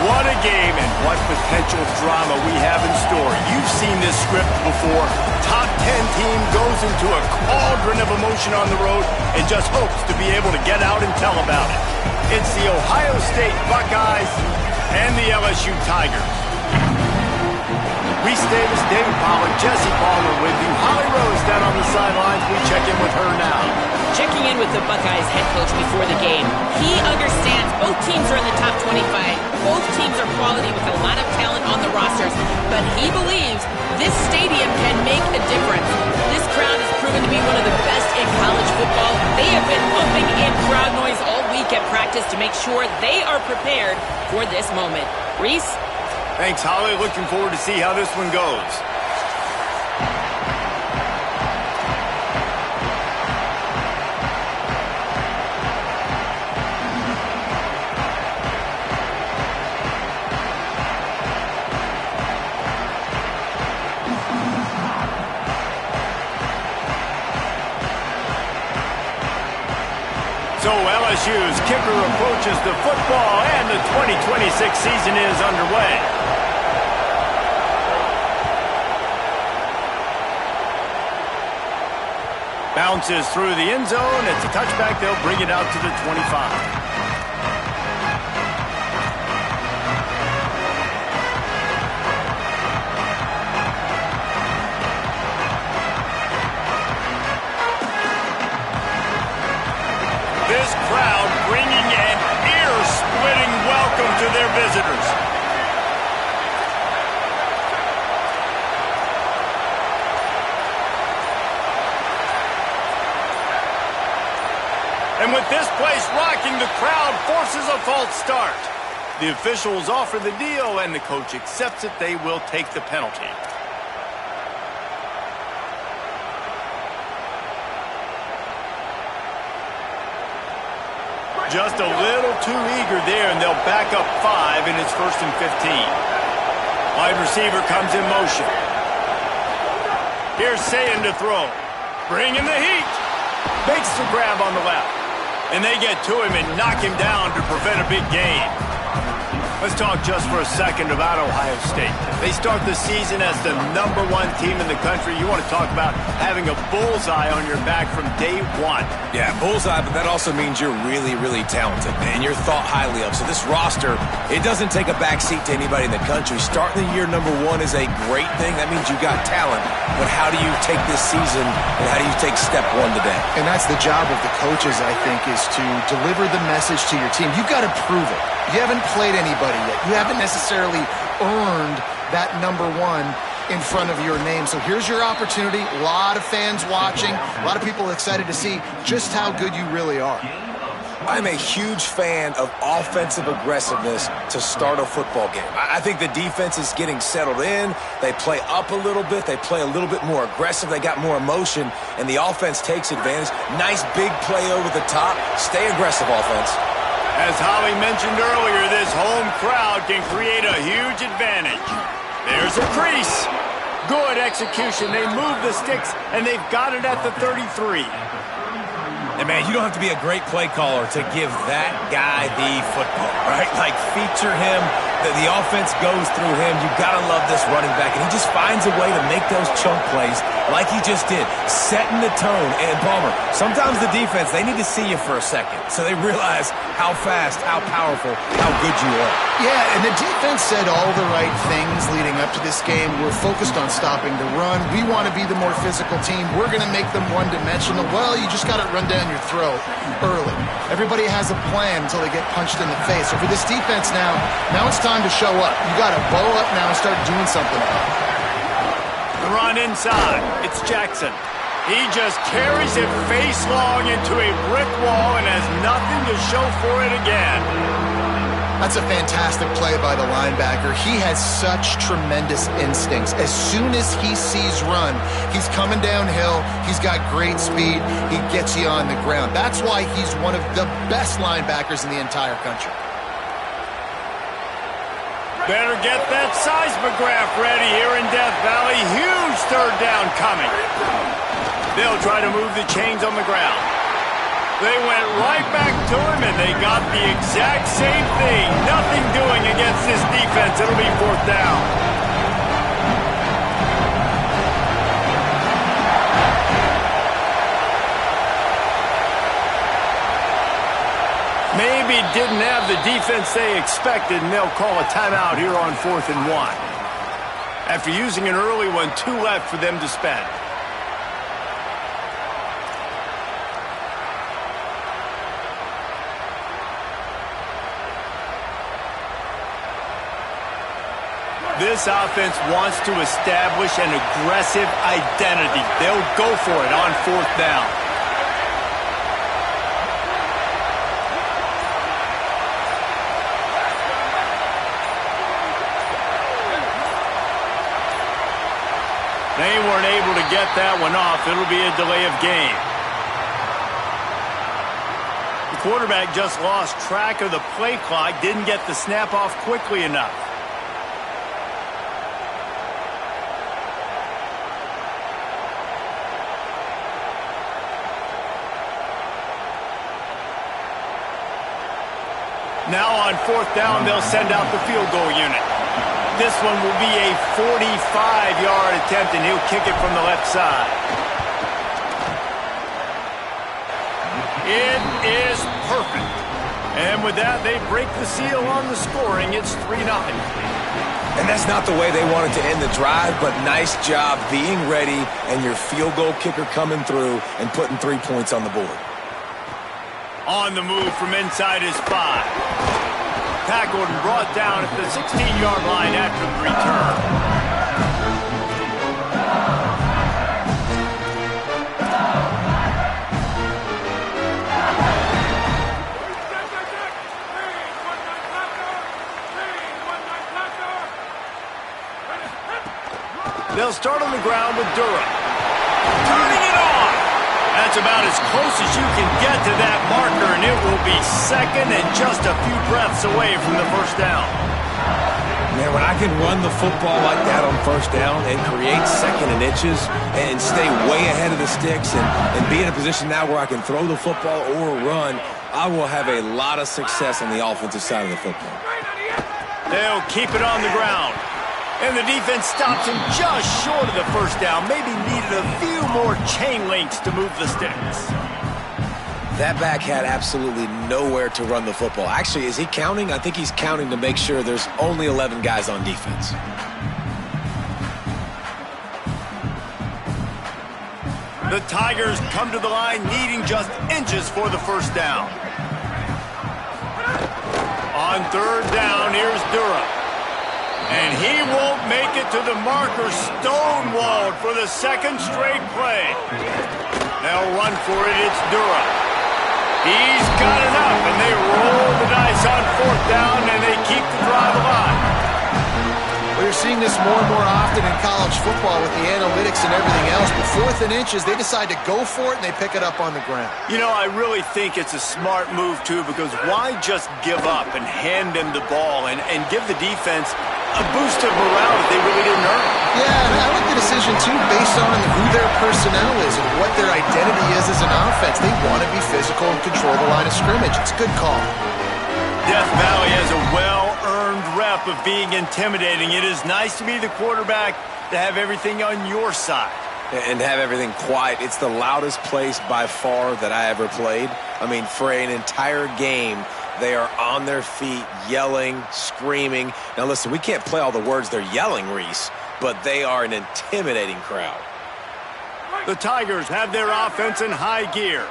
What a game and what potential drama we have in store. You've seen this script before. Top 10 team goes into a cauldron of emotion on the road and just hopes to be able to get out and tell about it. It's the Ohio State Buckeyes and the LSU Tigers. Reese Davis, David Pollard, Jesse Palmer with you. Holly Rose down on the sidelines. We check in with her now. Checking in with the Buckeyes head coach before the game. He understands both teams are in the top 25. Both teams are quality with a lot of talent on the rosters. But he believes this stadium can make a difference. This crowd has proven to be one of the best in college football. They have been pumping in crowd noise all week at practice to make sure they are prepared for this moment. Reese? Thanks, Holly. Looking forward to see how this one goes. So LSU's kicker approaches the football, and the 2026 season is underway. Bounces through the end zone. It's a touchback. They'll bring it out to the 25. This crowd bringing an ear-splitting welcome to their visitors. And with this place rocking, the crowd forces a false start. The officials offer the deal, and the coach accepts it. They will take the penalty. Just a little too eager there, and they'll back up 5, and it's 1st and 15. Wide receiver comes in motion. Here's Sayin to throw. Bringing the heat. Makes the grab on the left. And they get to him and knock him down to prevent a big gain. Let's talk just for a second about Ohio State. They start the season as the #1 team in the country. You want to talk about having a bullseye on your back from day one. Yeah, bullseye, but that also means you're really, really talented, and you're thought highly of. So this roster, it doesn't take a backseat to anybody in the country. Starting the year #1 is a great thing. That means you got talent. But how do you take this season, and how do you take step one today? And that's the job of the coaches, I think, is to deliver the message to your team. You've got to prove it. You haven't played anybody yet. You haven't necessarily earned that #1 in front of your name. So here's your opportunity. A lot of fans watching. A lot of people excited to see just how good you really are. I'm a huge fan of offensive aggressiveness to start a football game. I think the defense is getting settled in. They play up a little bit. They play a little bit more aggressive. They got more emotion, and the offense takes advantage. Nice big play over the top. Stay aggressive, offense. As Holly mentioned earlier, this home crowd can create a huge advantage. There's a crease. Good execution. They move the sticks, and they've got it at the 33. And, man, you don't have to be a great play caller to give that guy the football, right? Like, feature him. The offense goes through him. You got to love this running back. And he just finds a way to make those chunk plays like he just did, setting the tone. And, Palmer, sometimes the defense, they need to see you for a second so they realize how fast, how powerful, how good you are. Yeah, and the defense said all the right things leading up to this game. We're focused on stopping the run. We want to be the more physical team. We're going to make them one-dimensional. Well, you just got to run down your throat early. Everybody has a plan until they get punched in the face. So for this defense now it's time to show up. You got to bow up now and start doing something about it. The run inside. It's Jackson. He just carries it face long into a brick wall and has nothing to show for it again. That's a fantastic play by the linebacker. He has such tremendous instincts. As soon as he sees run, he's coming downhill. He's got great speed. He gets you on the ground. That's why he's one of the best linebackers in the entire country. Better get that seismograph ready here in Death Valley. Huge third down coming. They'll try to move the chains on the ground. They went right back to him, and they got the exact same thing. Nothing doing against this down. Maybe didn't have the defense they expected, and they'll call a timeout here on 4th and 1. After using an early one, 2 left for them to spend. This offense wants to establish an aggressive identity. They'll go for it on 4th down. They weren't able to get that one off. It'll be a delay of game. The quarterback just lost track of the play clock, didn't get the snap off quickly enough. Now on 4th down, they'll send out the field goal unit. This one will be a 45-yard attempt, and he'll kick it from the left side. It is perfect. And with that, they break the seal on the scoring. It's 3-0. And that's not the way they wanted to end the drive, but nice job being ready and your field goal kicker coming through and putting 3 points on the board. On the move from inside his 5. Tackled and brought down at the 16-yard line after the return. They'll start on the ground with Durham. Turning it on. That's about as close as you can get to that marker, and it will be second and just a few breaths away from the first down. Man, when I can run the football like that on 1st down and create second and inches and stay way ahead of the sticks and be in a position now where I can throw the football or run, I will have a lot of success on the offensive side of the football. They'll keep it on the ground. And the defense stops him just short of the first down. Maybe needed a few more chain links to move the sticks. That back had absolutely nowhere to run the football. Actually, is he counting? I think he's counting to make sure there's only 11 guys on defense. The Tigers come to the line needing just inches for the first down. On 3rd down, here's Durham. And he won't make it to the marker, stonewalled for the second straight play. They'll run for it, it's Durham. He's got enough, and they roll the dice on 4th down, and they keep the drive alive. We're seeing this more and more often in college football with the analytics and everything else. But 4th and inches, they decide to go for it, and they pick it up on the ground. You know, I really think it's a smart move, too, because why just give up and hand them the ball and give the defense a boost of morale that they really didn't earn? Yeah, and I like the decision, too, based on who their personnel is and what their identity is as an offense. They want to be physical and control the line of scrimmage. It's a good call. Death Valley has a well-earned rep of being intimidating. It is nice to be the quarterback, to have everything on your side. And have everything quiet. It's the loudest place by far that I ever played. I mean, for an entire game, they are on their feet, yelling, screaming. Now, listen, we can't play all the words they're yelling, Reese, but they are an intimidating crowd. The Tigers have their offense in high gear.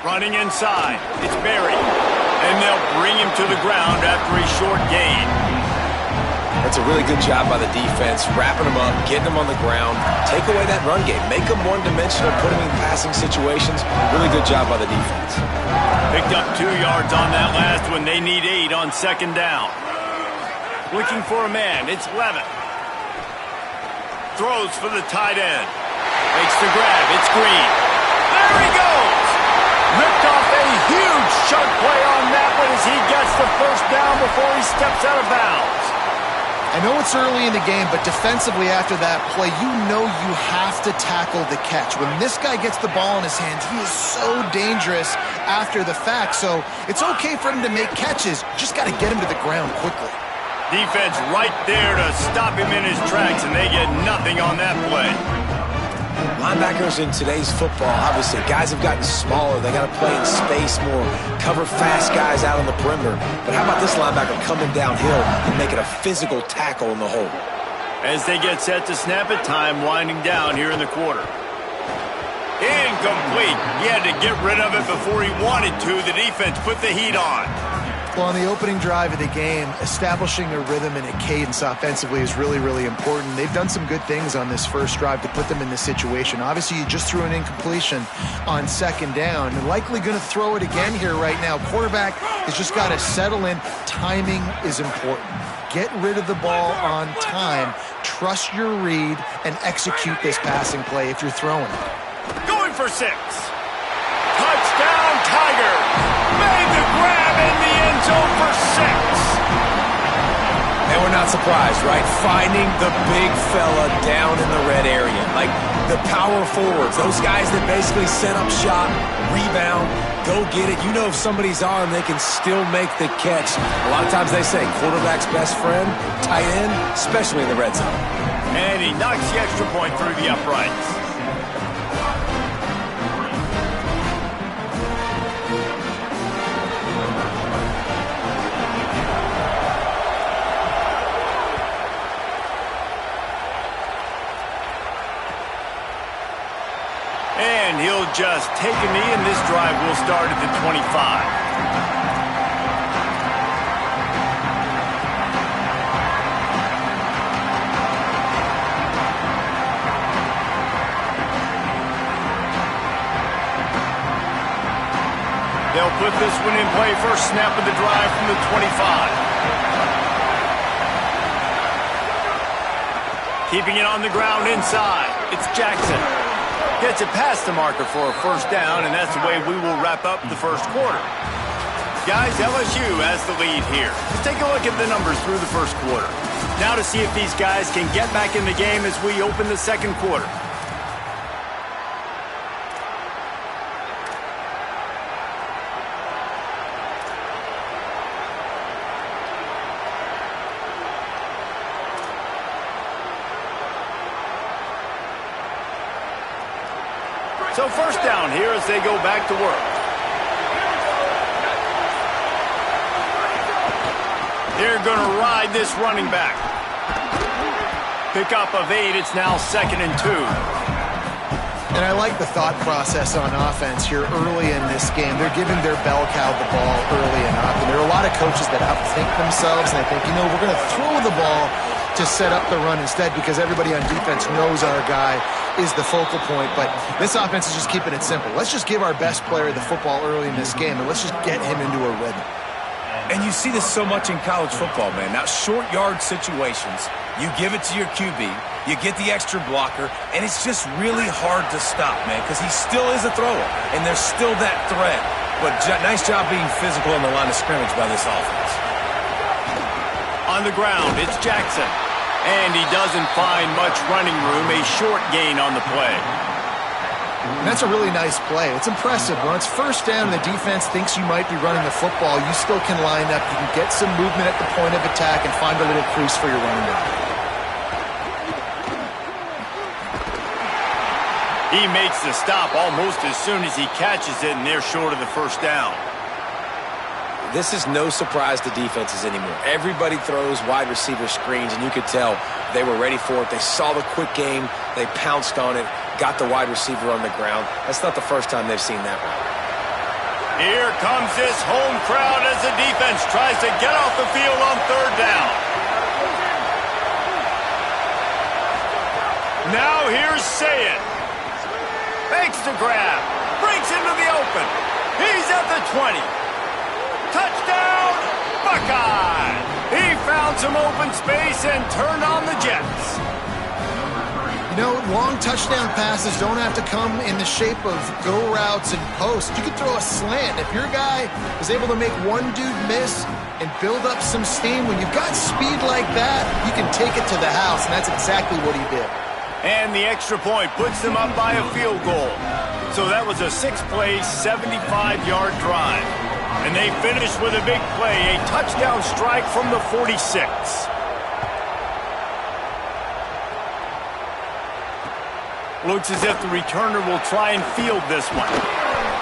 Running inside, it's Berry. And they'll bring him to the ground after a short gain. That's a really good job by the defense, wrapping them up, getting them on the ground, take away that run game, make them one-dimensional, put them in passing situations. Really good job by the defense. Picked up 2 yards on that last one. They need 8 on 2nd down. Looking for a man, it's Levitt. Throws for the tight end. Makes the grab, it's Green. There he goes! Ripped off a huge chunk play on that one as he gets the first down before he steps out of bounds. I know it's early in the game, but defensively after that play, you know you have to tackle the catch. When this guy gets the ball in his hands, he is so dangerous after the fact. So it's okay for him to make catches. Just got to get him to the ground quickly. Defense right there to stop him in his tracks, and they get nothing on that play. Linebackers in today's football, obviously, guys have gotten smaller. They got to play in space more, cover fast guys out on the perimeter. But how about this linebacker coming downhill and making a physical tackle in the hole? As they get set to snap it, time winding down here in the quarter. Incomplete. He had to get rid of it before he wanted to. The defense put the heat on. Well, on the opening drive of the game, establishing a rhythm and a cadence offensively is really, really important. They've done some good things on this first drive to put them in this situation. Obviously, you just threw an incompletion on second down. They're likely going to throw it again here right now. Quarterback has just got to settle in. Timing is important. Get rid of the ball on time. Trust your read and execute this passing play if you're throwing it. Going for 6. Touchdown, Tigers! Made the grab in the end zone for 6. And we're not surprised, right? Finding the big fella down in the red area. Like the power forwards, those guys that basically set up shop, rebound, go get it. You know if somebody's on, they can still make the catch. A lot of times they say quarterback's best friend, tight end, especially in the red zone. And he knocks the extra point through the uprights. And he'll just take a knee, and this drive will start at the 25. They'll put this one in play. First snap of the drive from the 25. Keeping it on the ground inside. It's Jackson. Gets it past the marker for a first down, and that's the way we will wrap up the first quarter. Guys, LSU has the lead here. Let's take a look at the numbers through the first quarter. Now to see if these guys can get back in the game as we open the second quarter. So first down here as they go back to work. They're going to ride this running back. Pickup of 8. It's now 2nd and 2. And I like the thought process on offense here early in this game. They're giving their bell cow the ball early enough. And there are a lot of coaches that outthink themselves, and they think, you know, we're going to throw the ball to set up the run instead because everybody on defense knows our guy is the focal point. But this offense is just keeping it simple. Let's just give our best player the football early in this game, and let's just get him into a rhythm. And you see this so much in college football, man. Now, short yard situations, you give it to your QB, you get the extra blocker, and it's just really hard to stop, man, because he still is a thrower, and there's still that threat. But nice job being physical on the line of scrimmage by this offense. On the ground, it's Jackson. And he doesn't find much running room, a short gain on the play. And that's a really nice play. It's impressive. When it's first down and the defense thinks you might be running the football, you still can line up. You can get some movement at the point of attack and find a little crease for your running back. He makes the stop almost as soon as he catches it, and they're short of the first down. This is no surprise to defenses anymore. Everybody throws wide receiver screens, and you could tell they were ready for it. They saw the quick game. They pounced on it, got the wide receiver on the ground. That's not the first time they've seen that one. Here comes this home crowd as the defense tries to get off the field on third down. Now here's Sayed. Makes the grab. Breaks into the open. He's at the 20. Touchdown, Buckeyes! He found some open space and turned on the Jets. You know, long touchdown passes don't have to come in the shape of go routes and posts. You could throw a slant. If your guy is able to make one dude miss and build up some steam, when you've got speed like that, you can take it to the house, and that's exactly what he did. And the extra point puts them up by a field goal. So that was a 6-play, 75-yard drive. And they finished with a big play, a touchdown strike from the 46. Looks as if the returner will try and field this one.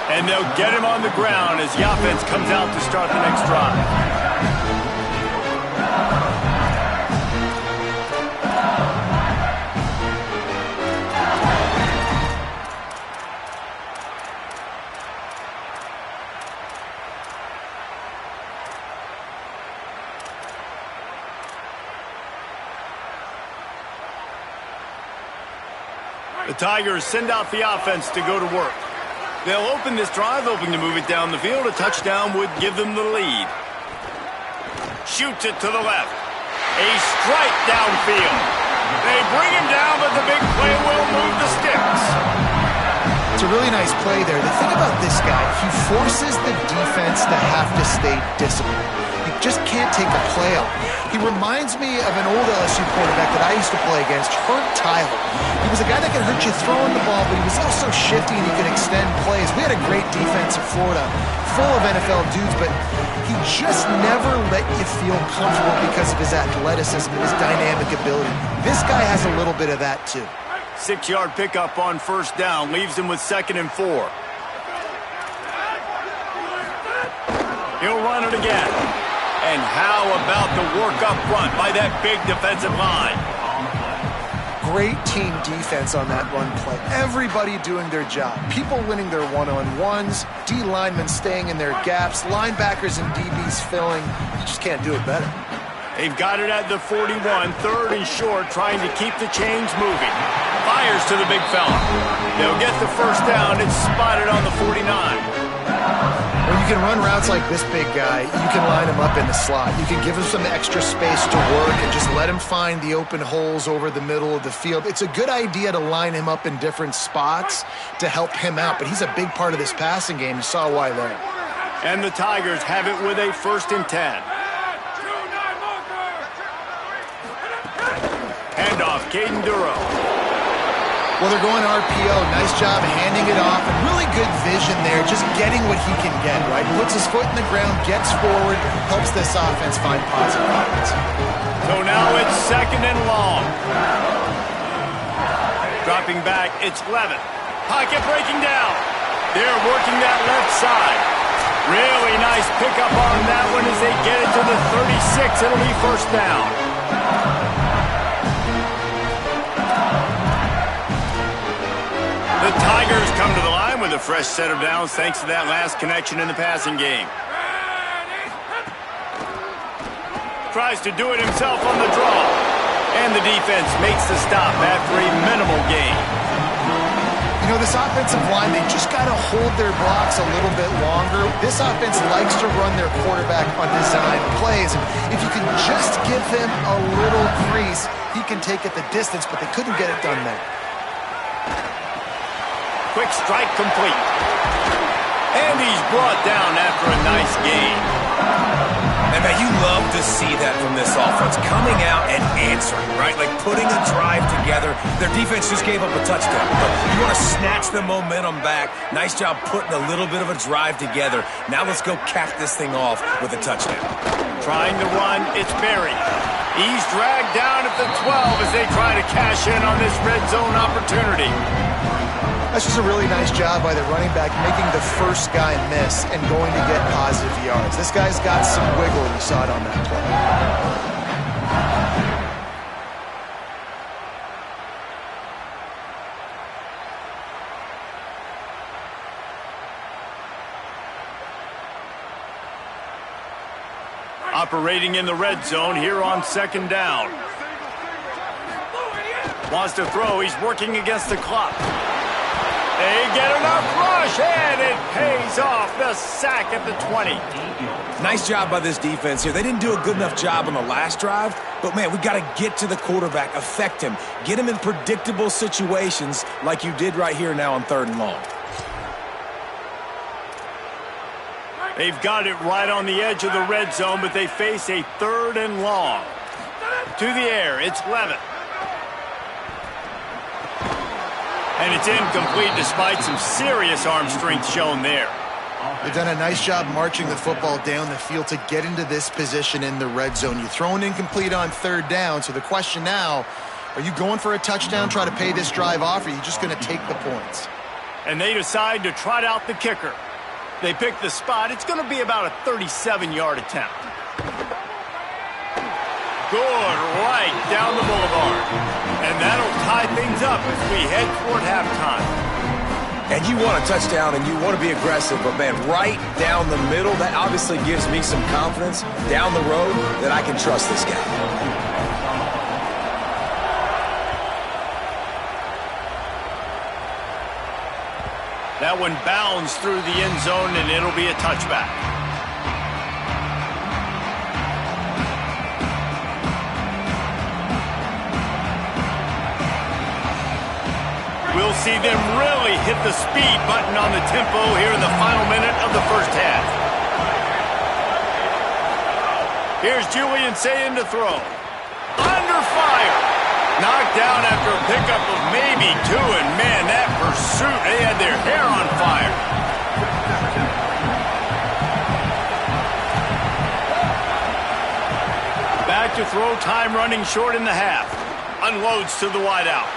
And they'll get him on the ground as the offense comes out to start the next drive. The Tigers send out the offense to go to work. They'll open this drive, hoping to move it down the field. A touchdown would give them the lead. Shoots it to the left. A strike downfield. They bring him down, but the big play will move the sticks. It's a really nice play there. The thing about this guy, he forces the defense to have to stay disciplined. You just can't take a play out. He reminds me of an old LSU quarterback that I used to play against, Herb Tyler. He was a guy that could hurt you throwing the ball, but he was also shifty and he could extend plays. We had a great defense in Florida, full of NFL dudes, but he just never let you feel comfortable because of his athleticism and his dynamic ability. This guy has a little bit of that too. 6-yard pickup on first down, leaves him with 2nd and 4. He'll run it again. And how about the work up front by that big defensive line? Great team defense on that run play. Everybody doing their job. People winning their one-on-ones, D linemen staying in their gaps, linebackers and DBs filling. You just can't do it better. They've got it at the 41, 3rd and short, trying to keep the chains moving. Fires to the big fella. They'll get the first down. It's spotted on the 49. When you can run routes like this big guy, you can line him up in the slot. You can give him some extra space to work and just let him find the open holes over the middle of the field. It's a good idea to line him up in different spots to help him out, but he's a big part of this passing game. You saw why there. And the Tigers have it with a 1st and 10. Handoff, Caden Duro. Well, they're going RPO. Nice job handing it off. And really good vision there, just getting what he can get, right? Puts his foot in the ground, gets forward, helps this offense find positive offense. So now it's 2nd and long. Dropping back, it's Levitt. Pocket breaking down. They're working that left side. Really nice pickup on that one as they get it to the 36. It'll be first down. The Tigers come to the line with a fresh set of downs thanks to that last connection in the passing game. Tries to do it himself on the draw. And the defense makes the stop after a minimal gain. You know, this offensive line, they just got to hold their blocks a little bit longer. This offense likes to run their quarterback on design plays. And if you can just give him a little crease, he can take it the distance, but they couldn't get it done there. Quick strike complete. And he's brought down after a nice gain. And man, you love to see that from this offense. Coming out and answering, right? Like putting a drive together. Their defense just gave up a touchdown. But you want to snatch the momentum back. Nice job putting a little bit of a drive together. Now let's go cap this thing off with a touchdown. Trying to run, it's Berry. He's dragged down at the 12 as they try to cash in on this red zone opportunity. That's just a really nice job by the running back, making the first guy miss and going to get positive yards. This guy's got some wiggle. You saw it on that play. Operating in the red zone here on 2nd down. Wants to throw. He's working against the clock. They get enough rush, and it pays off. The sack at the 20. Nice job by this defense here. They didn't do a good enough job on the last drive, But, man, we got to get to the quarterback, affect him, get him in predictable situations like you did right here now on 3rd and long. They've got it right on the edge of the red zone, but they face a 3rd and long. To the air, it's Levitt. And it's incomplete despite some serious arm strength shown there. They've done a nice job marching the football down the field to get into this position in the red zone. You throw an incomplete on 3rd down, so the question now, are you going for a touchdown, try to pay this drive off, or are you just going to take the points? And they decide to trot out the kicker. They pick the spot. It's going to be about a 37-yard attempt. Good, right down the boulevard. And that'll tie things up as we head toward halftime. And you want a touchdown and you want to be aggressive, but, man, right down the middle, that obviously gives me some confidence down the road that I can trust this guy. That one bounds through the end zone, and it'll be a touchback. We'll see them really hit the speed button on the tempo here in the final minute of the first half. Here's Julian saying to throw. Under fire. Knocked down after a pickup of maybe 2, and man, that pursuit, they had their hair on fire. Back to throw, time running short in the half. Unloads to the wideout.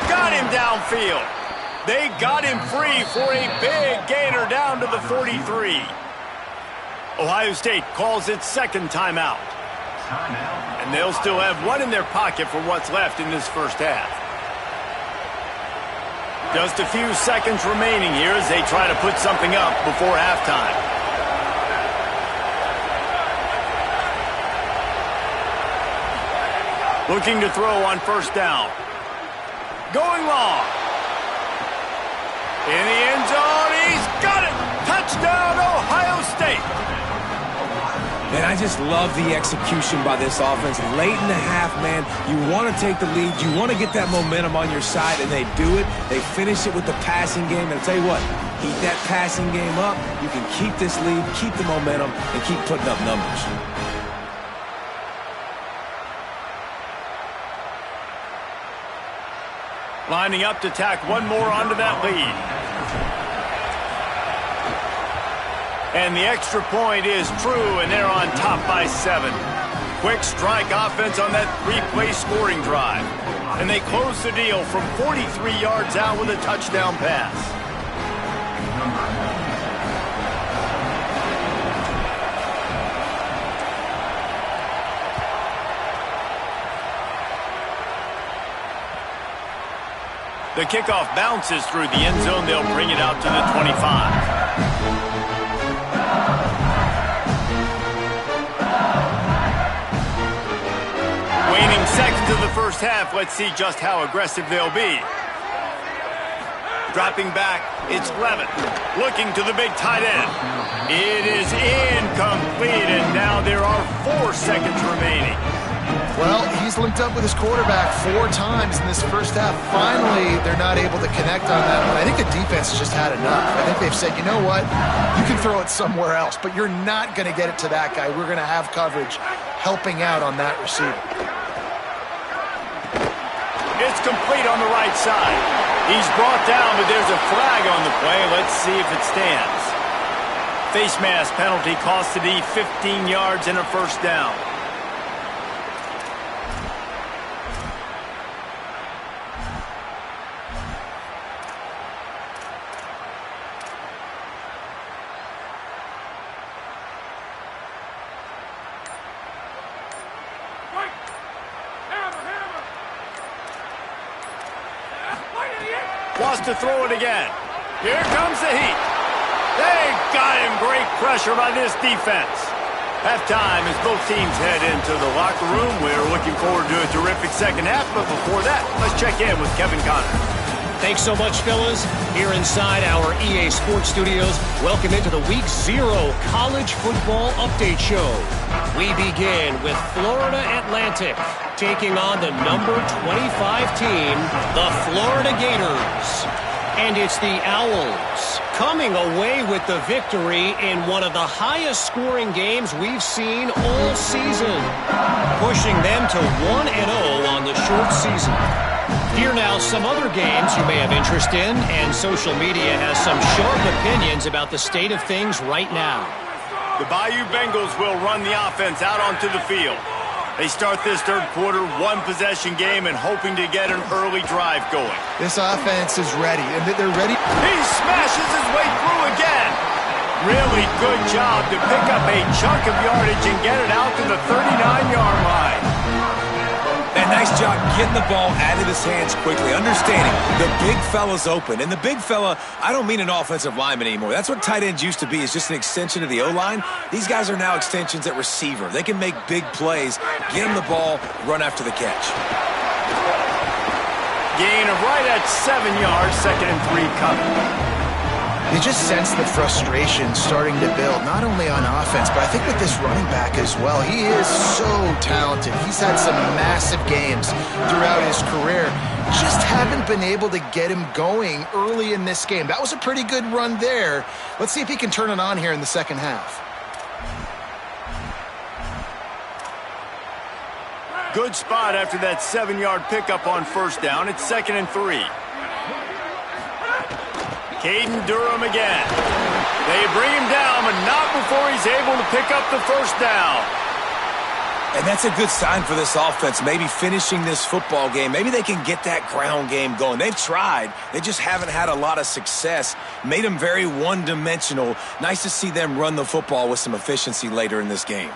Got him downfield. They got him free for a big gainer down to the 43. Ohio State calls its 2nd timeout. And they'll still have one in their pocket for what's left in this first half. Just a few seconds remaining here as they try to put something up before halftime. Looking to throw on 1st down. Going long. In the end zone, he's got it! Touchdown, Ohio State! And I just love the execution by this offense. Late in the half, man, you want to take the lead. You want to get that momentum on your side, and they do it. They finish it with the passing game. And I'll tell you what, keep that passing game up. You can keep this lead, keep the momentum, and keep putting up numbers. Lining up to tack one more onto that lead. And the extra point is true, and they're on top by 7. Quick strike offense on that 3-play scoring drive. And they close the deal from 43 yards out with a touchdown pass. The kickoff bounces through the end zone. They'll bring it out to the 25. Waning seconds of the first half. Let's see just how aggressive they'll be. Dropping back, it's Levitt. Looking to the big tight end. It is incomplete, and now there are 4 seconds remaining. Well, he's linked up with his quarterback 4 times in this first half. Finally, they're not able to connect on that one. I think the defense has just had enough. I think they've said, you know what, you can throw it somewhere else, but you're not going to get it to that guy. We're going to have coverage helping out on that receiver. It's complete on the right side. He's brought down, but there's a flag on the play. Let's see if it stands. Face mask penalty cost the D 15 yards and a first down. Wants to throw it again. Here comes the heat. They got him. Great pressure by this defense. Halftime as both teams head into the locker room. We're looking forward to a terrific second half, but before that, let's check in with Kevin Connor. Thanks so much, fellas. Here inside our EA Sports Studios, welcome into the Week 0 College Football Update Show. We begin with Florida Atlantic taking on the number 25 team, the Florida Gators. And it's the Owls coming away with the victory in one of the highest scoring games we've seen all season, pushing them to 1-0 on the short season. Here now some other games you may have interest in, and social media has some sharp opinions about the state of things right now. The Bayou Bengals will run the offense out onto the field. They start this third quarter one-possession game and hoping to get an early drive going. This offense is ready, and they're ready. He smashes his way through again. Really good job to pick up a chunk of yardage and get it out to the 39-yard line. And nice job getting the ball out of his hands quickly, understanding the big fella's open. And the big fella, I don't mean an offensive lineman anymore. That's what tight ends used to be, is just an extension of the O-line. These guys are now extensions at receiver. They can make big plays, get him the ball, run after the catch. Gain of right at 7 yards, 2nd and 3 coming. You just sense the frustration starting to build, not only on offense, but I think with this running back as well. He is so talented. He's had some massive games throughout his career. Just haven't been able to get him going early in this game. That was a pretty good run there. Let's see if he can turn it on here in the second half. Good spot after that 7-yard pickup on first down. It's 2nd and 3. Caden Durham again. They bring him down, but not before he's able to pick up the first down. And that's a good sign for this offense, maybe finishing this football game. Maybe they can get that ground game going. They've tried. They just haven't had a lot of success. Made them very one-dimensional. Nice to see them run the football with some efficiency later in this game.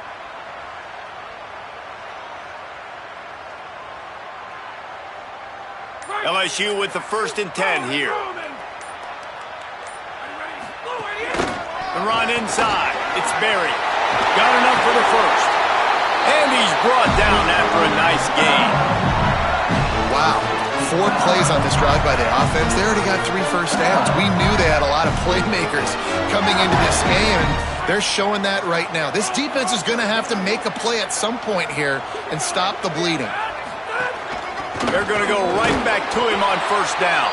LSU with the 1st and 10 here. The run inside. It's Berry. Got enough for the first. And he's brought down after a nice gain. Wow. 4 plays on this drive by the offense. They already got 3 first downs. We knew they had a lot of playmakers coming into this game, and they're showing that right now. This defense is going to have to make a play at some point here and stop the bleeding. They're going to go right back to him on first down.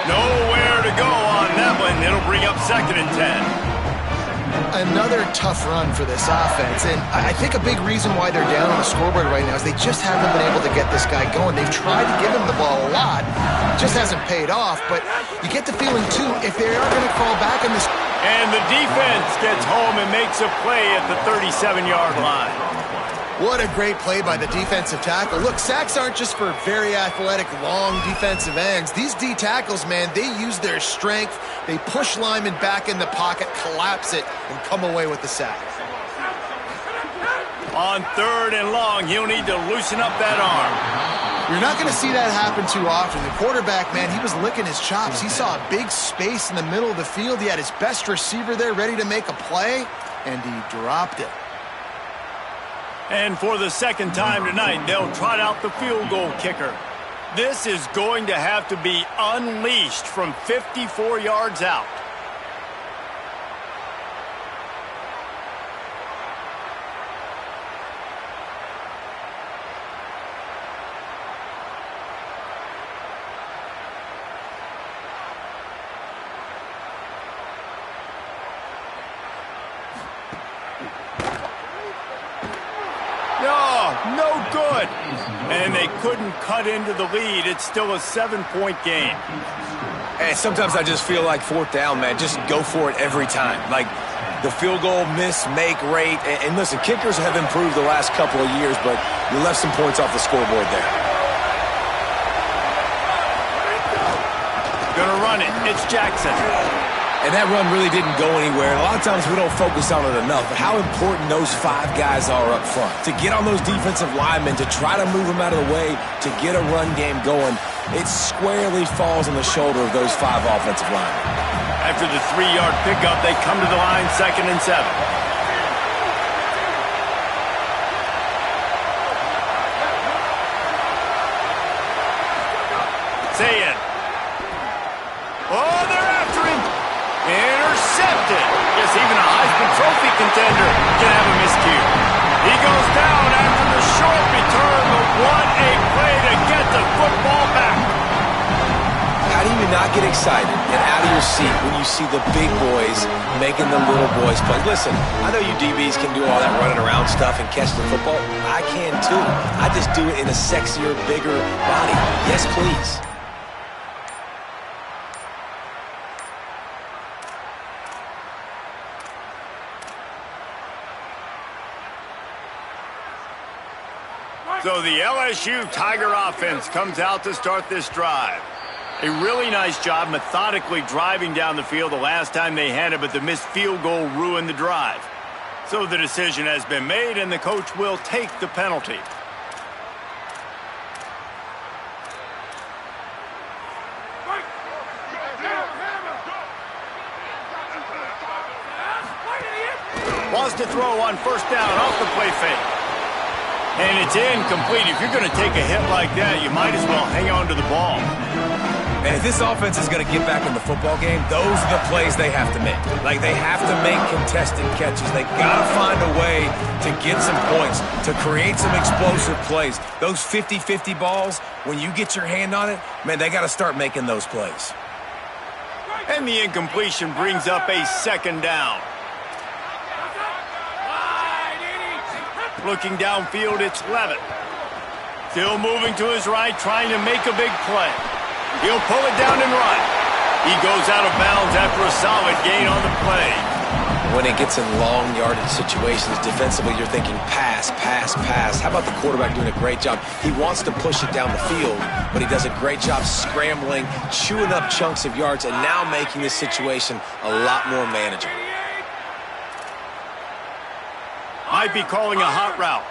Nowhere to go on that one. It'll bring up 2nd and 10. Another tough run for this offense, and I think a big reason why they're down on the scoreboard right now is they just haven't been able to get this guy going. They've tried to give him the ball a lot. Just hasn't paid off, but you get the feeling, too, if they are going to crawl back in this... And the defense gets home and makes a play at the 37-yard line. What a great play by the defensive tackle. Look, sacks aren't just for very athletic, long defensive ends. These D tackles, man, they use their strength. They push linemen back in the pocket, collapse it, and come away with the sack. On 3rd and long, he'll need to loosen up that arm. You're not going to see that happen too often. The quarterback, man, he was licking his chops. He saw a big space in the middle of the field. He had his best receiver there ready to make a play, and he dropped it. And for the second time tonight, they'll trot out the field goal kicker. This is going to have to be unleashed from 54 yards out. No good. And they couldn't cut into the lead. It's still a 7-point game. And sometimes I just feel like 4th down, man, just go for it every time. Like the field goal miss-make rate. And listen, kickers have improved the last couple of years, but you left some points off the scoreboard there. Gonna run it. It's Jackson. And that run really didn't go anywhere. And a lot of times we don't focus on it enough, but how important those 5 guys are up front. To get on those defensive linemen, to try to move them out of the way, to get a run game going, it squarely falls on the shoulder of those 5 offensive linemen. After the 3-yard pickup, they come to the line 2nd and 7. Say it. get excited and out of your seat when you see the big boys making the little boys play. Listen, I know you DBs can do all that running around stuff and catch the football. I can too. I just do it in a sexier, bigger body. Yes, please. So the LSU Tiger offense comes out to start this drive. A really nice job methodically driving down the field the last time they had it, but the missed field goal ruined the drive. So the decision has been made, and the coach will take the penalty. Wants to throw on first down off the play fake. And it's incomplete. If you're going to take a hit like that, you might as well hang on to the ball. And if this offense is going to get back in the football game, those are the plays they have to make. Like, they have to make contested catches. They got to find a way to get some points, to create some explosive plays. Those 50-50 balls, when you get your hand on it, man, they got to start making those plays. And the incompletion brings up a second down. Looking downfield, it's Levitt. Still moving to his right, trying to make a big play. He'll pull it down and run. He goes out of bounds after a solid gain on the play. When it gets in long yardage situations, defensively, you're thinking pass, pass, pass. How about the quarterback doing a great job? He wants to push it down the field, but he does a great job scrambling, chewing up chunks of yards, and now making this situation a lot more manageable. Might be calling a hot route.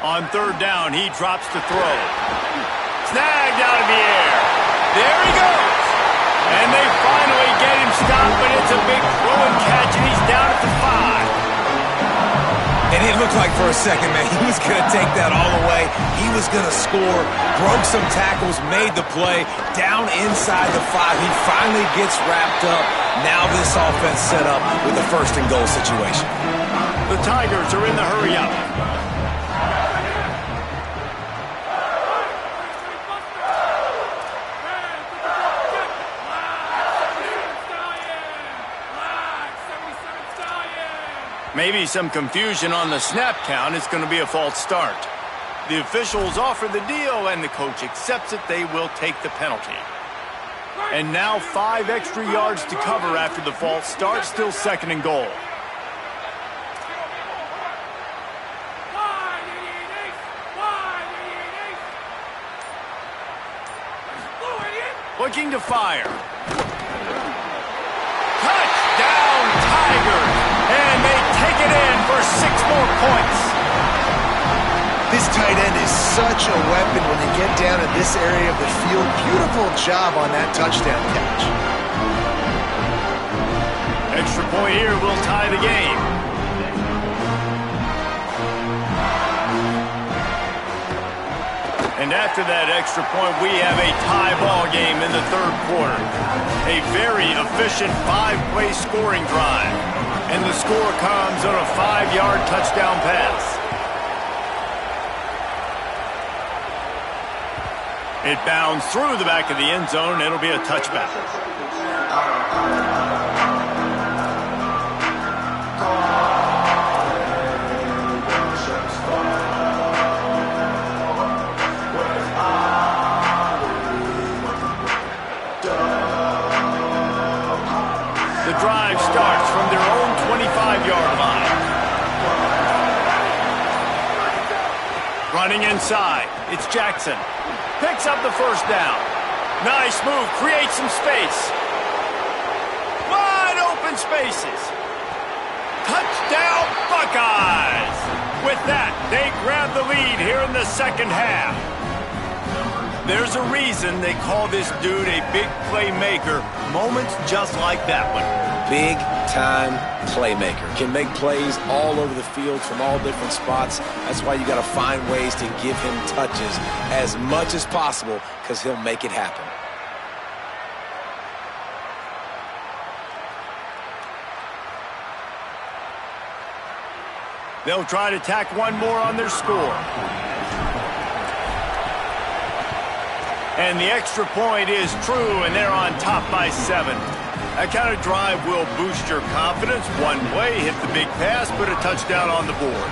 On third down, he drops to throw. Snagged out of the air. There he goes. And they finally get him stopped, but it's a big throw and catch, and he's down at the 5. And it looked like for a second, man, he was going to take that all away. He was going to score, broke some tackles, made the play, down inside the 5. He finally gets wrapped up. Now this offense set up with a first and goal situation. The Tigers are in the hurry-up. Maybe some confusion on the snap count. It's going to be a false start. The officials offer the deal, and the coach accepts it. They will take the penalty. And now 5 extra yards to cover after the false start. Still second and goal. Looking to fire. Touchdown, Tigers! And they take it in for 6 more points. This tight end is such a weapon when they get down in this area of the field. Beautiful job on that touchdown catch. Extra point here will tie the game. And after that extra point, we have a tie ball game in the third quarter. A very efficient 5-play scoring drive. And the score comes on a 5-yard touchdown pass. It bounds through the back of the end zone. It'll be a touchback. The drive starts from their own 25-yard line. Running inside, it's Jackson. Picks up the first down. Nice move, creates some space. Wide open spaces. Touchdown, Buckeyes! With that, they grab the lead here in the second half. There's a reason they call this dude a big playmaker. Moments just like that one. Big-time playmaker. Can make plays all over the field from all different spots. That's why you got to find ways to give him touches as much as possible, because he'll make it happen. They'll try to tack one more on their score. And the extra point is true, and they're on top by 7. That kind of drive will boost your confidence. One play, hit the big pass, put a touchdown on the board.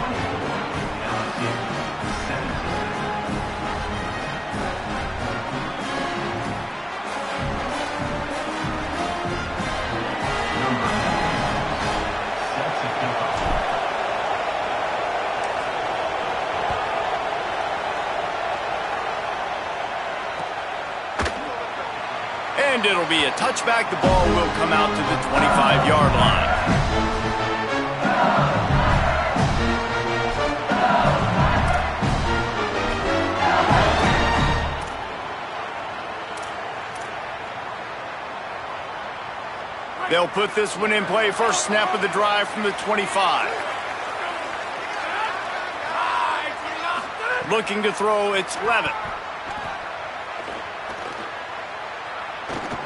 And it'll be a touchback. The ball will come out to the 25-yard line. They'll put this one in play. First snap of the drive from the 25. Looking to throw, it's Levitt.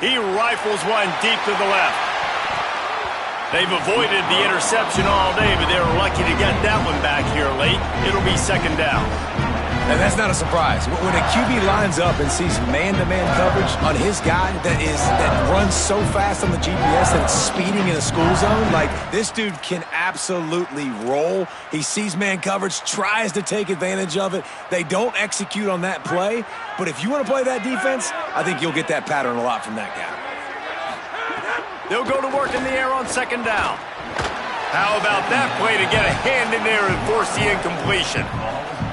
He rifles one deep to the left. They've avoided the interception all day, but they were lucky to get that one back here late. It'll be second down. And that's not a surprise. When a QB lines up and sees man-to-man coverage on his guy that runs so fast on the GPS that it's speeding in a school zone, like this dude can absolutely roll. He sees man coverage, tries to take advantage of it. They don't execute on that play. But if you want to play that defense, I think you'll get that pattern a lot from that guy. They'll go to work in the air on second down. How about that play to get a hand in there and force the incompletion?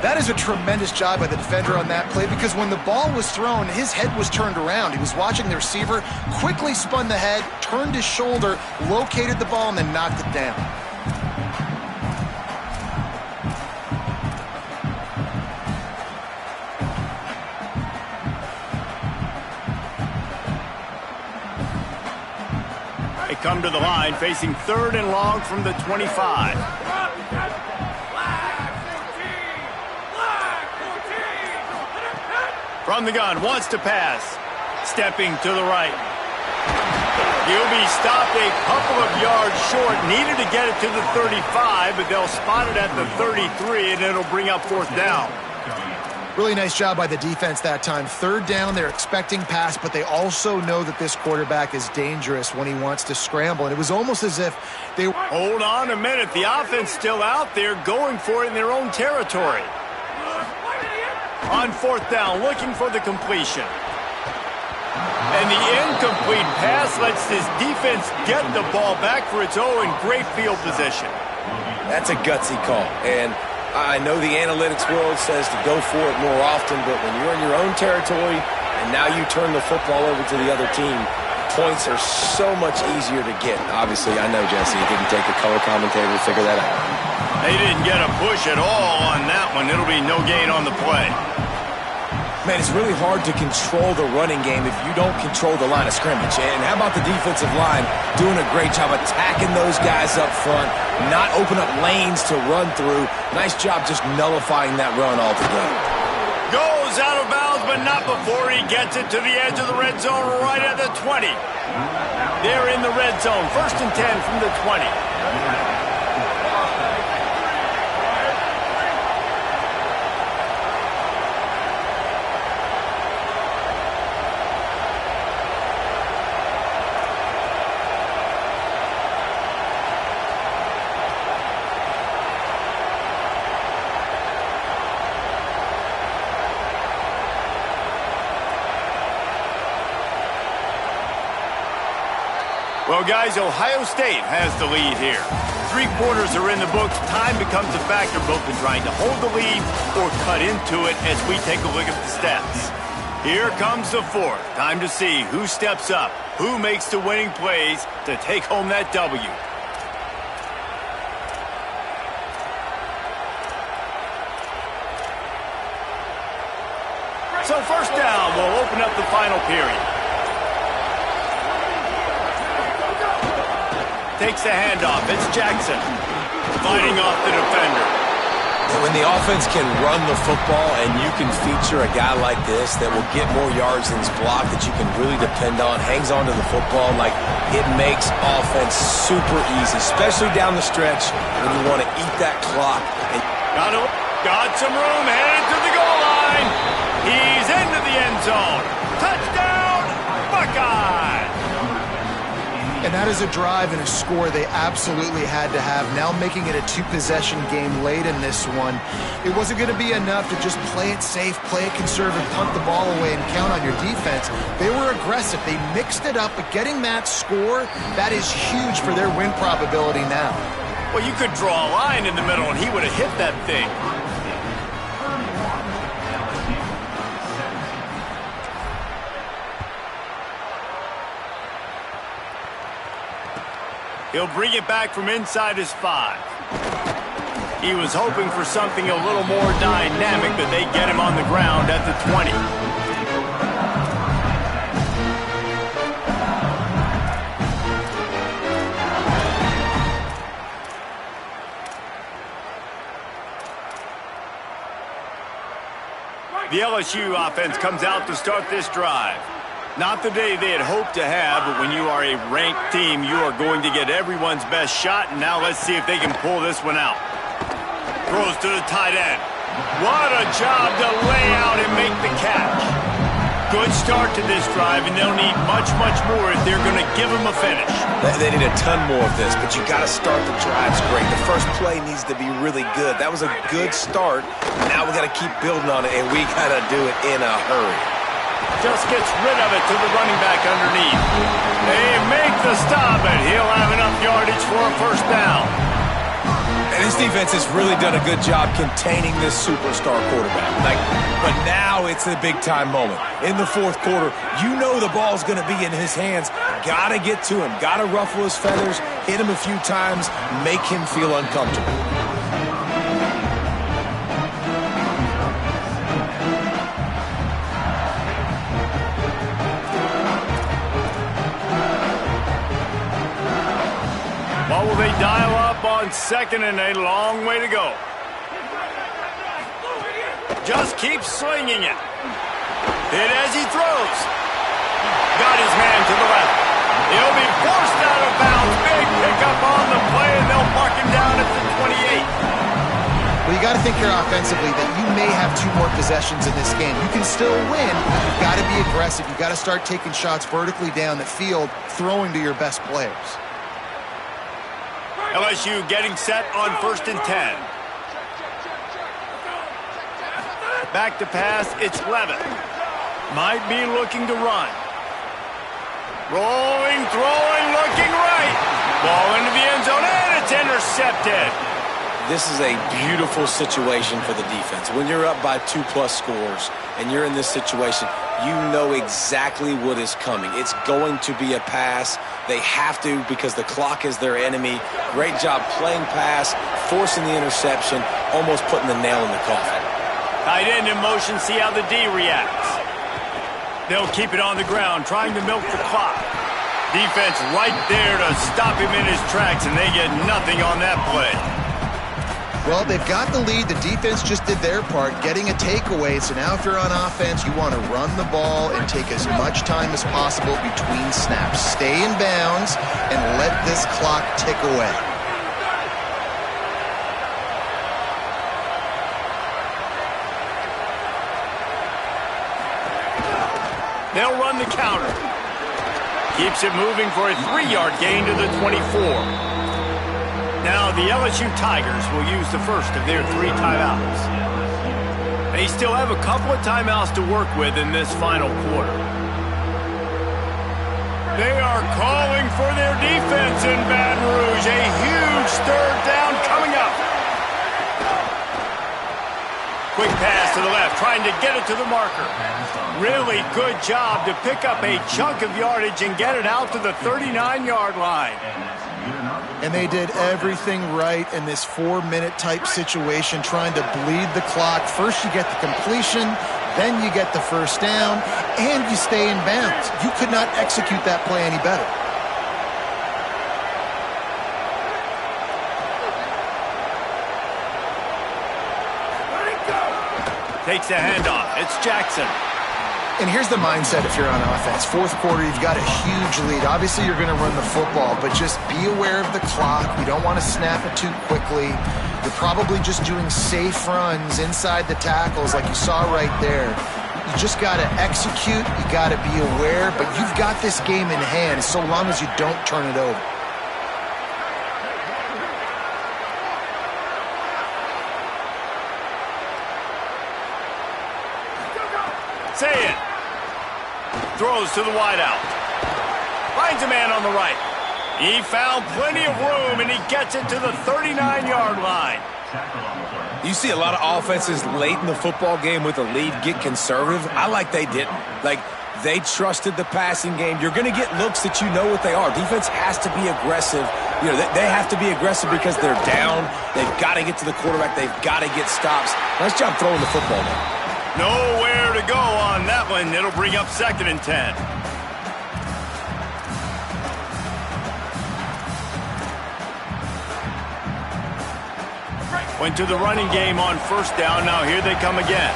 That is a tremendous job by the defender on that play, because when the ball was thrown, his head was turned around. He was watching the receiver, quickly spun the head, turned his shoulder, located the ball, and then knocked it down. They come to the line, facing third and long from the 25. From the gun, wants to pass. Stepping to the right. He'll be stopped a couple of yards short. Needed to get it to the 35, but they'll spot it at the 33, and it'll bring up fourth down. Really nice job by the defense that time. Third down, they're expecting pass, but they also know that this quarterback is dangerous when he wants to scramble. And it was almost as if they... Hold on a minute. The offense still out there going for it in their own territory. On fourth down, looking for the completion. And the incomplete pass lets this defense get the ball back for its own in great field position. That's a gutsy call. And I know the analytics world says to go for it more often, but when you're in your own territory and now you turn the football over to the other team, points are so much easier to get. Obviously, I know, Jesse, it didn't take a color commentator to figure that out. They didn't get a push at all on that one. It'll be no gain on the play. Man, it's really hard to control the running game if you don't control the line of scrimmage. And how about the defensive line doing a great job attacking those guys up front, not open up lanes to run through. Nice job just nullifying that run altogether. Goes out of bounds, but not before he gets it to the edge of the red zone right at the 20. They're in the red zone. First and 10 from the 20. Well, guys, Ohio State has the lead here. 3 quarters are in the books. Time becomes a factor both in trying to hold the lead or cut into it as we take a look at the stats. Here comes the fourth. Time to see who steps up, who makes the winning plays to take home that W. So first down will open up the final period. Takes the handoff. It's Jackson fighting off the defender. When the offense can run the football and you can feature a guy like this that will get more yards than his block, that you can really depend on, hangs on to the football, like it makes offense super easy, especially down the stretch when you want to eat that clock. And got some room, headed to the goal line. He's into the end zone. And that is a drive and a score they absolutely had to have. Now making it a two-possession game late in this one. It wasn't going to be enough to just play it safe, play it conservative, punt the ball away, and count on your defense. They were aggressive. They mixed it up, but getting that score, that is huge for their win probability now. Well, you could draw a line in the middle, and he would have hit that thing. He'll bring it back from inside his 5. He was hoping for something a little more dynamic, but they get him on the ground at the 20. The LSU offense comes out to start this drive. Not the day they had hoped to have, but when you are a ranked team, you are going to get everyone's best shot, and now let's see if they can pull this one out. Throws to the tight end. What a job to lay out and make the catch. Good start to this drive, and they'll need much, much more if they're going to give them a finish. They need a ton more of this, but you got to start the drives great. The first play needs to be really good. That was a good start. Now we got to keep building on it, and we got to do it in a hurry. Just gets rid of it to the running back underneath. They make the stop, and he'll have enough yardage for a first down. And this defense has really done a good job containing this superstar quarterback. But now it's a big-time moment. In the fourth quarter, you know the ball's going to be in his hands. Got to get to him. Got to ruffle his feathers, hit him a few times, make him feel uncomfortable. What will they dial up on second and a long way to go? Just keeps slinging it. Hit as he throws. Got his man to the left. He'll be forced out of bounds. Big pickup on the play, and they'll mark him down at the 28. Well, you got to think here offensively that you may have 2 more possessions in this game. You can still win, but you've got to be aggressive. You've got to start taking shots vertically down the field, throwing to your best players. LSU getting set on 1st and 10. Back to pass, it's Levitt. Might be looking to run. Rolling, throwing, looking right. Ball into the end zone, and it's intercepted. This is a beautiful situation for the defense. When you're up by 2+ scores and you're in this situation, you know exactly what is coming. It's going to be a pass. They have to because the clock is their enemy. Great job playing pass, forcing the interception, almost putting the nail in the coffin. Tight end in motion, see how the D reacts. They'll keep it on the ground, trying to milk the clock. Defense right there to stop him in his tracks, and they get nothing on that play. Well, they've got the lead. The defense just did their part, getting a takeaway. So now if you're on offense, you want to run the ball and take as much time as possible between snaps. Stay in bounds and let this clock tick away. They'll run the counter. Keeps it moving for a 3-yard gain to the 24. Now the LSU Tigers will use the first of their 3 timeouts. They still have a couple of timeouts to work with in this final quarter. They are calling for their defense in Baton Rouge. A huge 3rd down coming up. Quick pass to the left, trying to get it to the marker. Really good job to pick up a chunk of yardage and get it out to the 39-yard line. And they did everything right in this 4-minute type situation, trying to bleed the clock. First you get the completion, then you get the first down, and you stay in bounds. You could not execute that play any better. Takes the handoff. It's Jackson. And here's the mindset if you're on offense. 4th quarter, you've got a huge lead. Obviously, you're going to run the football, but just be aware of the clock. You don't want to snap it too quickly. You're probably just doing safe runs inside the tackles like you saw right there. You just got to execute. You got to be aware. But you've got this game in hand so long as you don't turn it over. Say it. Throws to the wideout. Finds a man on the right. He found plenty of room, and he gets it to the 39-yard line. You see a lot of offenses late in the football game with a lead get conservative. I like they didn't. Like, they trusted the passing game. You're going to get looks that you know what they are. Defense has to be aggressive. You know, they have to be aggressive because they're down. They've got to get to the quarterback. They've got to get stops. Nice job throwing the football there. Nowhere to go on that one. It'll bring up 2nd and 10. Went to the running game on 1st down. Now here they come again.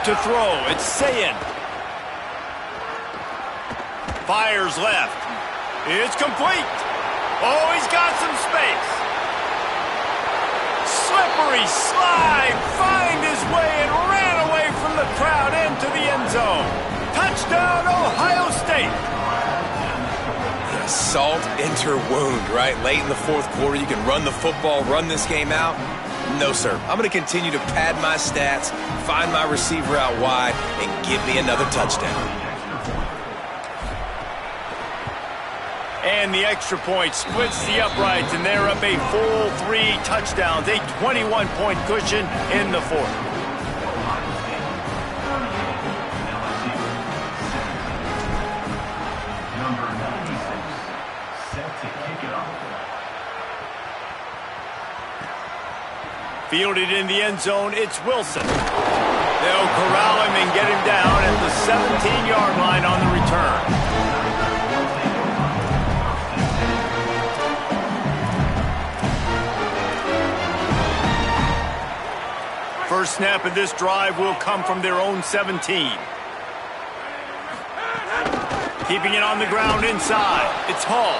To throw, it's Sayin. Fires left. It's complete. Oh, he's got some space. Slippery slide, find his way and ran away from the crowd into the end zone. Touchdown, Ohio State. Salt enter wound, right? Late in the 4th quarter, you can run the football, run this game out. No, sir. I'm going to continue to pad my stats, find my receiver out wide, and give me another touchdown. And the extra point splits the uprights, and they're up a full 3 touchdowns, a 21-point cushion in the 4th. Fielded in the end zone, it's Wilson. They'll corral him and get him down at the 17-yard line on the return. First snap of this drive will come from their own 17. Keeping it on the ground inside, it's Hall.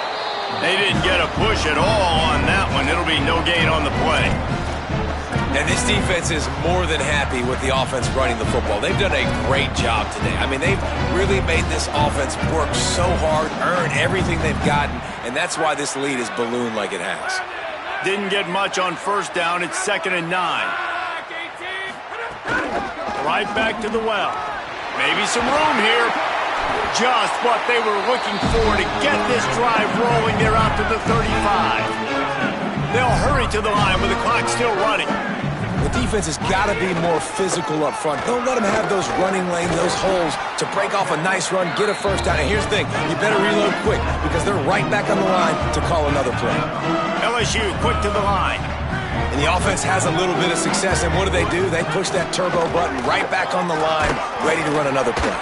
They didn't get a push at all on that one. It'll be no gain on the play. And this defense is more than happy with the offense running the football. They've done a great job today. I mean, they've really made this offense work so hard, earn everything they've gotten, and that's why this lead is ballooned like it has. Didn't get much on 1st down. It's 2nd and 9. Right back to the well. Maybe some room here. Just what they were looking for to get this drive rolling. They're out to the 35. They'll hurry to the line with the clock still running. The defense has got to be more physical up front. Don't let them have those running lanes, those holes to break off a nice run, get a 1st down. And here's the thing, you better reload quick because they're right back on the line to call another play. LSU quick to the line. And the offense has a little bit of success, and what do? They push that turbo button right back on the line, ready to run another play.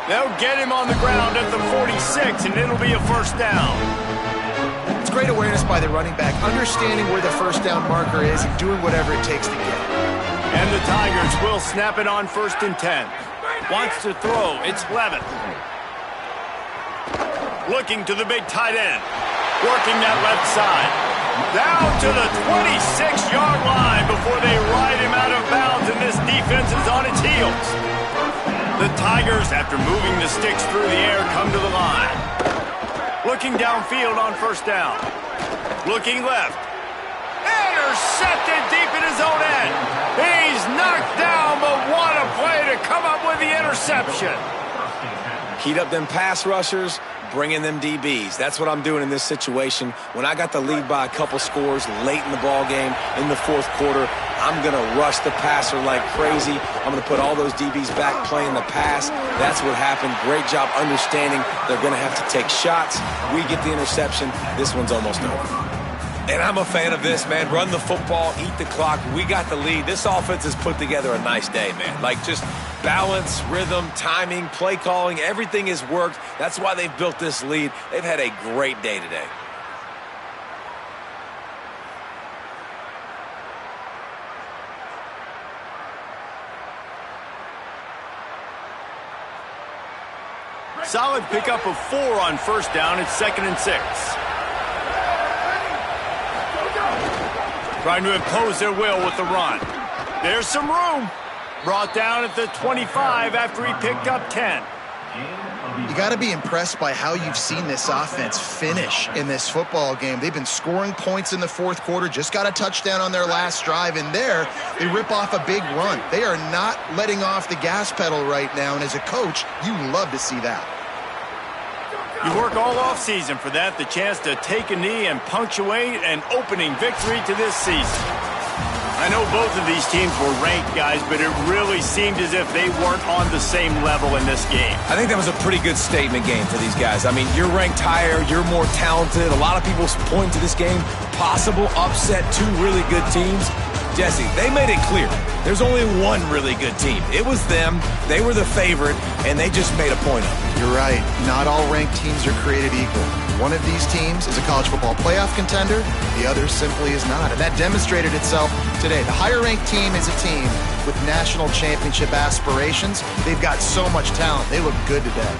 They'll get him on the ground at the 46, and it'll be a 1st down. It's great awareness by the running back, understanding where the 1st down marker is and doing whatever it takes to get it. And the Tigers will snap it on 1st and 10. Wants to throw, it's Levitt. Looking to the big tight end. Working that left side. Down to the 26-yard line before they ride him out of bounds, and this defense is on its heels. The Tigers, after moving the sticks through the air, come to the line. Looking downfield on 1st down. Looking left. Intercepted deep in his own end. He's knocked down, but what a play to come up with the interception. Heat up them pass rushers, bring in them DBs. That's what I'm doing in this situation. When I got the lead by a couple scores late in the ball game, in the 4th quarter, I'm going to rush the passer like crazy. I'm going to put all those DBs back playing the pass. That's what happened. Great job understanding they're going to have to take shots. We get the interception. This one's almost over. And I'm a fan of this, man. Run the football, eat the clock. We got the lead. This offense has put together a nice day, man. Like, just balance, rhythm, timing, play calling, everything has worked. That's why they've built this lead. They've had a great day today. Solid pickup of 4 on 1st down. It's 2nd and 6. Trying to impose their will with the run. There's some room. Brought down at the 25 after he picked up 10. You got to be impressed by how you've seen this offense finish in this football game. They've been scoring points in the fourth quarter, just got a touchdown on their last drive, and there they rip off a big run. They are not letting off the gas pedal right now, and as a coach, you love to see that. You work all offseason for that, the chance to take a knee and punctuate an opening victory to this season. I know both of these teams were ranked, guys, but it really seemed as if they weren't on the same level in this game. I think that was a pretty good statement game for these guys. I mean, you're ranked higher, you're more talented. A lot of people point to this game, possible upset, two really good teams. Jesse, they made it clear. There's only one really good team. It was them. They were the favorite, and they just made a point of it. You're right. Not all ranked teams are created equal. One of these teams is a college football playoff contender. The other simply is not. And that demonstrated itself today. The higher-ranked team is a team with national championship aspirations. They've got so much talent. They look good today.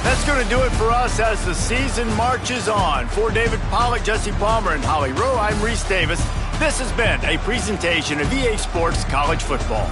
That's going to do it for us as the season marches on. For David Pollack, Jesse Palmer, and Holly Rowe, I'm Reese Davis. This has been a presentation of EA Sports College Football.